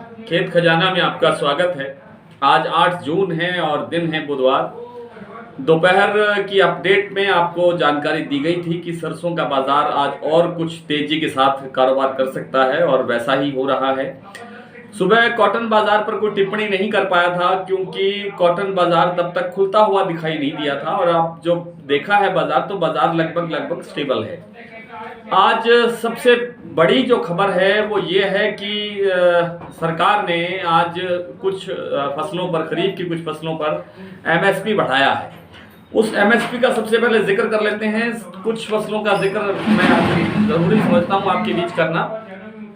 खेत खजाना में आपका स्वागत है। आज 8 जून है और दिन है बुधवार। दोपहर की अपडेट में आपको जानकारी दी गई थी कि सरसों का बाजार आज और कुछ तेजी के साथ कारोबार कर सकता है और वैसा ही हो रहा है। सुबह कॉटन बाजार पर कोई टिप्पणी नहीं कर पाया था क्योंकि कॉटन बाजार तब तक खुलता हुआ दिखाई नहीं दिया था और आप जो देखा है बाजार, तो बाजार लगभग स्टेबल है। आज सबसे बड़ी जो खबर है वो ये है कि सरकार ने आज कुछ फसलों पर, खरीफ की कुछ फसलों पर एमएसपी बढ़ाया है। उस एमएसपी का सबसे पहले जिक्र कर लेते हैं। कुछ फसलों का जिक्र मैं जरूरी समझता हूँ आपके बीच करना।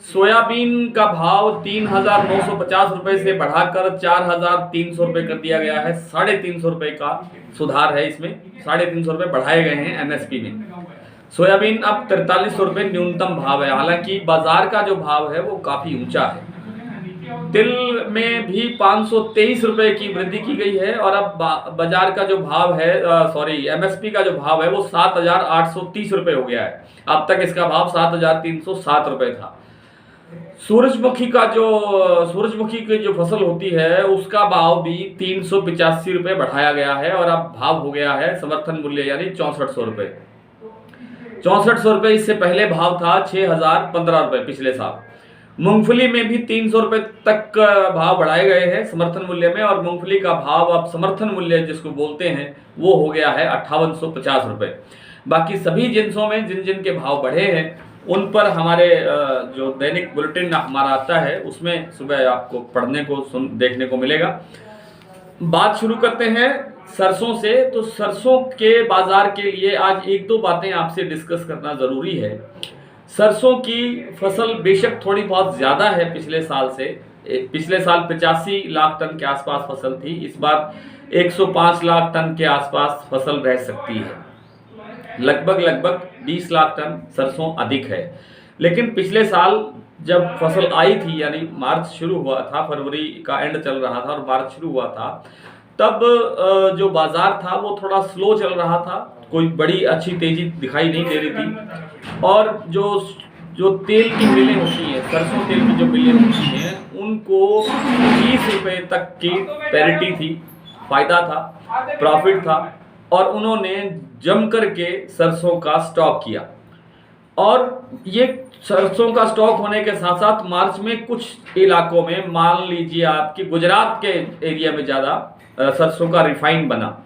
सोयाबीन का भाव 3,950 रुपए से बढ़ाकर 4,300 रुपए कर दिया गया है। 350 रुपए का सुधार है इसमें। 350 रुपए बढ़ाए गए हैं एमएसपी में। सोयाबीन अब 4300 रुपए न्यूनतम भाव है। हालांकि बाजार का जो भाव है वो काफी ऊंचा है। तिल में भी 523 रुपए की वृद्धि की गई है और अब बाजार का जो भाव है, एमएसपी का जो भाव है वो 7,830 रुपए हो गया है। अब तक इसका भाव 7,307 रुपए था। सूरजमुखी की जो फसल होती है उसका भाव भी 385 रुपए बढ़ाया गया है और अब भाव हो गया है समर्थन मूल्य यानी 6400 रुपए। 6400 रुपए इससे पहले भाव था 6,015 रुपए पिछले साल। मूंगफली में भी 300 रुपए तक भाव बढ़ाए गए हैं समर्थन मूल्य में और मूंगफली का भाव अब समर्थन मूल्य जिसको बोलते हैं वो हो गया है 5850 रुपए। बाकी सभी जिन्सों में जिन जिन के भाव बढ़े हैं उन पर हमारे जो दैनिक बुलेटिन हमारा आता है उसमें सुबह आपको पढ़ने को देखने को मिलेगा। बात शुरू करते हैं सरसों से। तो सरसों के बाजार के लिए आज एक दो बातें आपसे डिस्कस करना जरूरी है। सरसों की फसल बेशक थोड़ी बहुत ज्यादा है पिछले साल से। पिछले साल 85 लाख टन के आसपास फसल थी। इस बार 105 लाख टन के आसपास फसल रह सकती है। लगभग 20 लाख टन सरसों अधिक है। लेकिन पिछले साल जब फसल आई थी यानी मार्च शुरू हुआ था, फरवरी का एंड चल रहा था और मार्च शुरू हुआ था, तब जो बाजार था वो थोड़ा स्लो चल रहा था। कोई बड़ी अच्छी तेजी दिखाई नहीं दे रही थी और जो तेल की मिलें होती हैं, सरसों तेल की जो मिलें होती हैं, उनको 30 रुपए तक की पैरिटी थी, फायदा था, प्रॉफिट था और उन्होंने जम करके सरसों का स्टॉक किया। और ये सरसों का स्टॉक होने के साथ साथ मार्च में कुछ इलाकों में, मान लीजिए आपकी गुजरात के एरिया में ज़्यादा सरसों का रिफाइन बना,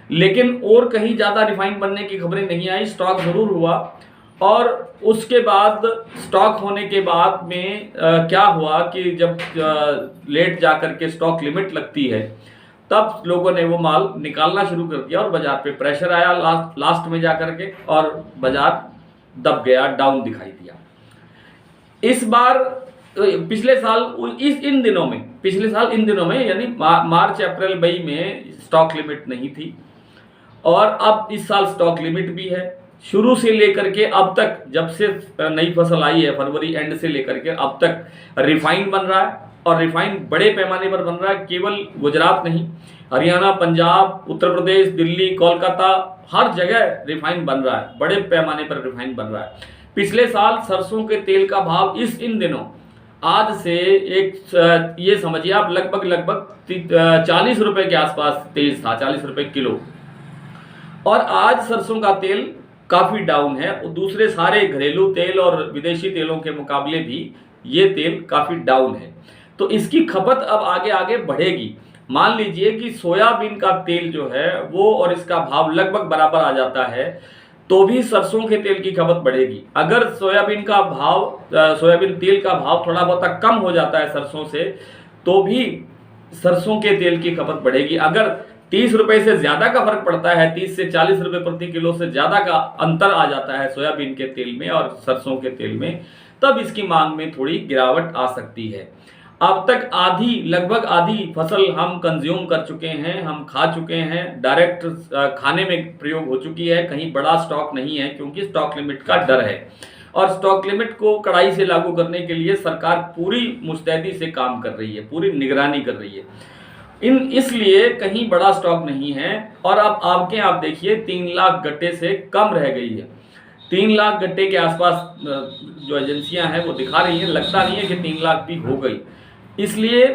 लेकिन और कहीं ज़्यादा रिफाइन बनने की खबरें नहीं आई। स्टॉक ज़रूर हुआ और उसके बाद स्टॉक होने के बाद में क्या हुआ कि जब लेट जा कर के स्टॉक लिमिट लगती है तब लोगों ने वो माल निकालना शुरू कर दिया और बाजार पे प्रेशर आया लास्ट में जा कर के और बाजार दब गया, डाउन दिखाई दिया। इस बार पिछले साल इन दिनों में यानी मार्च अप्रैल मई में स्टॉक लिमिट नहीं थी और अब इस साल स्टॉक लिमिट भी है। शुरू से लेकर के अब तक, जब से नई फसल आई है फरवरी एंड से लेकर के अब तक रिफाइन बन रहा है और रिफाइन बड़े पैमाने पर बन रहा है। केवल गुजरात नहीं, हरियाणा, पंजाब, उत्तर प्रदेश, दिल्ली, कोलकाता, हर जगह रिफाइन बन रहा है, बड़े पैमाने पर रिफाइन बन रहा है। पिछले साल सरसों के तेल का भाव इन दिनों आज से ये समझिए आप लगभग 40 रुपए के आसपास तेज था, 40 रुपए किलो। और आज सरसों का तेल काफी डाउन है। दूसरे सारे घरेलू तेल और विदेशी तेलों के मुकाबले भी ये तेल काफी डाउन है। तो इसकी खपत अब आगे बढ़ेगी। मान लीजिए कि सोयाबीन का तेल जो है वो और इसका भाव लगभग बराबर आ जाता है तो भी सरसों के तेल की खपत बढ़ेगी। अगर सोयाबीन तेल का भाव थोड़ा बहुत कम हो जाता है सरसों से तो भी सरसों के तेल की खपत बढ़ेगी। अगर 30 रुपए से ज्यादा का फर्क पड़ता है, 30 से 40 रुपए प्रति किलो से ज्यादा का अंतर आ जाता है सोयाबीन के तेल में और सरसों के तेल में, तब इसकी मांग में थोड़ी गिरावट आ सकती है। अब तक लगभग आधी फसल हम कंज्यूम कर चुके हैं, हम खा चुके हैं, डायरेक्ट खाने में प्रयोग हो चुकी है। कहीं बड़ा स्टॉक नहीं है क्योंकि स्टॉक लिमिट का डर है और स्टॉक लिमिट को कड़ाई से लागू करने के लिए सरकार पूरी मुस्तैदी से काम कर रही है, पूरी निगरानी कर रही है। इसलिए कहीं बड़ा स्टॉक नहीं है। और अब आप देखिए 3 लाख गट्टे से कम रह गई है। 3 लाख गट्टे के आसपास जो एजेंसियां हैं वो दिखा रही हैं, लगता नहीं है कि 3 लाख भी हो गई। इसलिए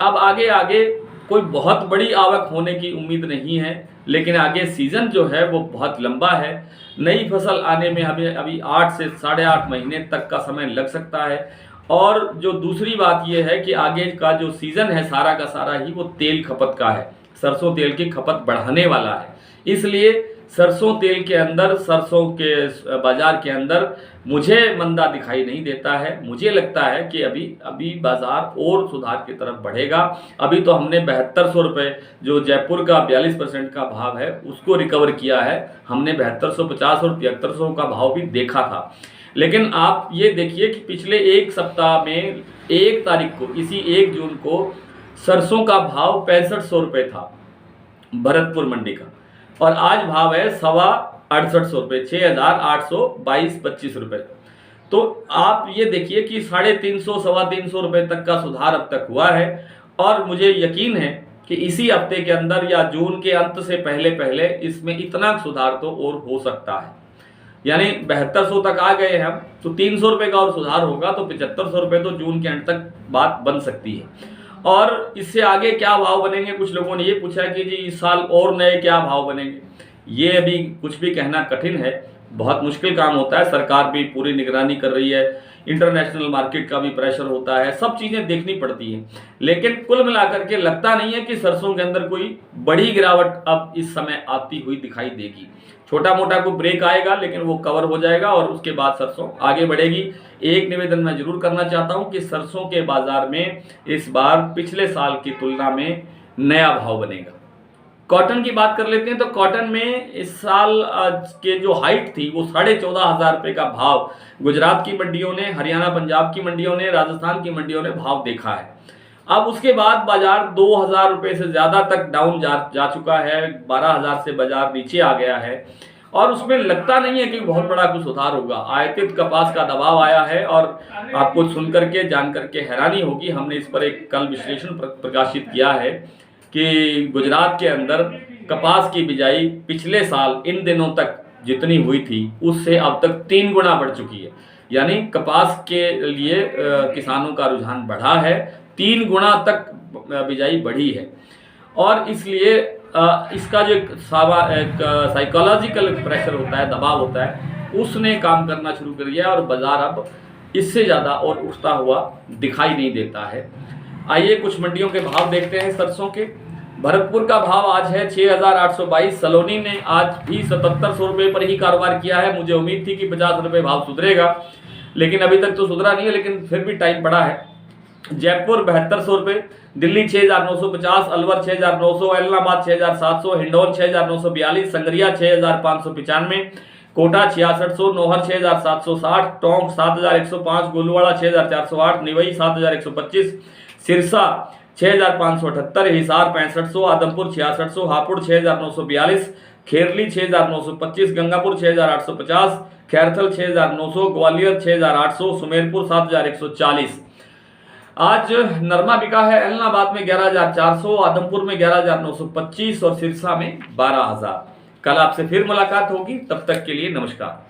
अब आगे आगे कोई बहुत बड़ी आवक होने की उम्मीद नहीं है, लेकिन आगे सीज़न जो है वो बहुत लंबा है। नई फसल आने में हमें अभी 8 से 8.5 महीने तक का समय लग सकता है। और जो दूसरी बात ये है कि आगे का जो सीज़न है सारा का सारा ही वो तेल खपत का है, सरसों तेल की खपत बढ़ाने वाला है। इसलिए सरसों तेल के अंदर, सरसों के बाज़ार के अंदर मुझे मंदा दिखाई नहीं देता है। मुझे लगता है कि अभी बाज़ार और सुधार की तरफ बढ़ेगा। अभी तो हमने 7200 रुपये, जो जयपुर का 42% का भाव है, उसको रिकवर किया है। हमने 7250 और 7300 का भाव भी देखा था। लेकिन आप ये देखिए कि पिछले एक सप्ताह में 1 तारीख को, इसी 1 जून को सरसों का भाव 6500 रुपये था भरतपुर मंडी का, और आज भाव है 6800 रुपये, 6822-25 रुपये। तो आप ये देखिए कि 350 325 रुपये तक का सुधार अब तक हुआ है। और मुझे यकीन है कि इसी हफ्ते के अंदर या जून के अंत से पहले पहले इसमें इतना सुधार तो और हो सकता है। यानी 7200 तक आ गए हम, तो 300 रुपये का और सुधार होगा तो 7500 रुपये तो जून के अंत तक बात बन सकती है। और इससे आगे क्या भाव बनेंगे, कुछ लोगों ने ये पूछा कि जी इस साल और नए क्या भाव बनेंगे। ये अभी कुछ भी कहना कठिन है, बहुत मुश्किल काम होता है। सरकार भी पूरी निगरानी कर रही है, इंटरनेशनल मार्केट का भी प्रेशर होता है, सब चीज़ें देखनी पड़ती हैं। लेकिन कुल मिलाकर के लगता नहीं है कि सरसों के अंदर कोई बड़ी गिरावट अब इस समय आती हुई दिखाई देगी। छोटा मोटा कोई ब्रेक आएगा, लेकिन वो कवर हो जाएगा और उसके बाद सरसों आगे बढ़ेगी। एक निवेदन मैं जरूर करना चाहता हूँ कि सरसों के बाजार में इस बार पिछले साल की तुलना में नया भाव बनेगा। कॉटन की बात कर लेते हैं तो कॉटन में इस साल के जो हाइट थी वो 14,500 रुपये का भाव गुजरात की मंडियों ने, हरियाणा पंजाब की मंडियों ने, राजस्थान की मंडियों ने भाव देखा है। अब उसके बाद बाजार 2,000 रुपये से ज़्यादा तक डाउन जा चुका है, 12,000 से बाजार नीचे आ गया है। और उसमें लगता नहीं है कि बहुत बड़ा कुछ सुधार होगा। आयातित कपास का दबाव आया है और आपको सुन करके जान करके हैरानी होगी, हमने इस पर एक कल विश्लेषण प्रकाशित किया है कि गुजरात के अंदर कपास की बिजाई पिछले साल इन दिनों तक जितनी हुई थी उससे अब तक 3 गुना बढ़ चुकी है। यानी कपास के लिए किसानों का रुझान बढ़ा है, 3 गुना तक बिजाई बढ़ी है। और इसलिए इसका जो एक साइकोलॉजिकल प्रेशर होता है, दबाव होता है, उसने काम करना शुरू कर दिया और बाजार अब इससे ज़्यादा और उठता हुआ दिखाई नहीं देता है। आइए कुछ मंडियों के भाव देखते हैं सरसों के। भरतपुर का भाव आज है 6,822। सलोनी ने आज भी 7,700 रुपये पर ही कारोबार किया है। मुझे उम्मीद थी कि 50 रुपये भाव सुधरेगा, लेकिन अभी तक तो सुधरा नहीं है, लेकिन फिर भी टाइम पड़ा है। जयपुर 7,200 रुपये, दिल्ली 6,950, अलवर 6,900, इलाहाबाद 6,700, हिंडौन 6,942, संगरिया 6,595, कोटा 6,600, नौहर 6,760, टोंक 7,105, गोलवाड़ा 6,408, निवई 7,125, सिरसा 6,578, हिसार 6500, आदमपुर 6600, हापुड़ 6,942, खेरली 6,925, गंगापुर 6,850, खैरथल 6,900, ग्वालियर 6,800, सुमेरपुर 7,140। आज नरमा बिका है इलाहाबाद में 11,400, आदमपुर में 11,925 और सिरसा में 12,000। कल आपसे फिर मुलाकात होगी, तब तक के लिए नमस्कार।